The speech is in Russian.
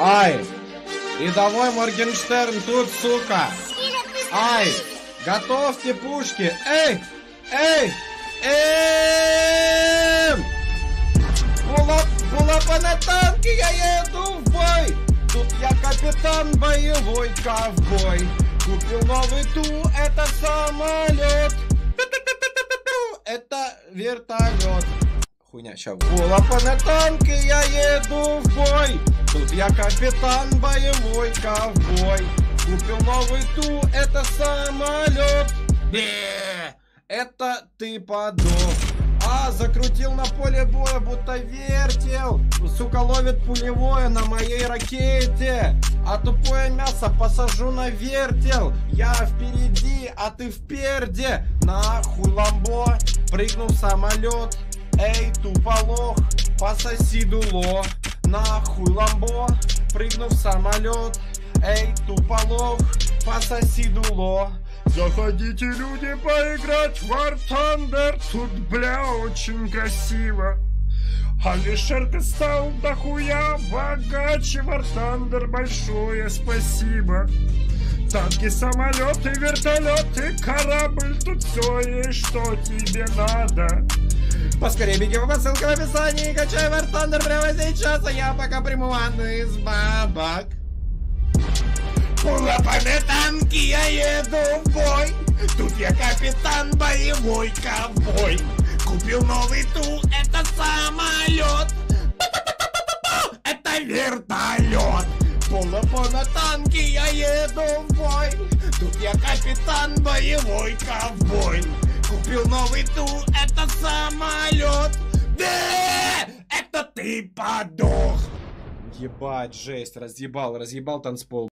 Ай, рядовой Моргенштерн тут, сука. Ай, готовьте пушки. Эй, эй, Пулапа на танке, я еду в бой. Тут я капитан, боевой ковбой. Купил новый ту, это самолет. Это вертолет. Хуйня, ща. Пулапа на танке, я еду в бой. Тут я капитан, боевой ковбой. Купил новый ту, это самолет. Это ты подох. Закрутил на поле боя, будто вертел. Сука, ловит пулевое на моей ракете. А тупое мясо посажу на вертел. Я впереди, а ты впереди. Нахуй ламбо, прыгнул в самолет. Эй, туполох, пососи дуло. Нахуй ламбо, прыгнул в самолет. Эй, туполох, пососи дуло. Заходите, люди, поиграть в War Thunder. Тут, бля, очень красиво. Алишерка стал дохуя богаче. War Thunder, большое спасибо. Танки, самолеты, вертолеты, корабль. Тут все есть, что тебе надо. Поскорее беги по ссылке в описании и качай War Thunder прямо сейчас. А я пока приму ванну из бабок. Пулапа на танке, я еду в бой. Тут я капитан, боевой ковбой. Купил новый ту, это самолет. Это вертолет. Пулапа на танке, я еду в бой. Тут я капитан, боевой ковбой. Купил новый ту, это самолет. Это ты подох. Ебать, жесть, разъебал танцпол.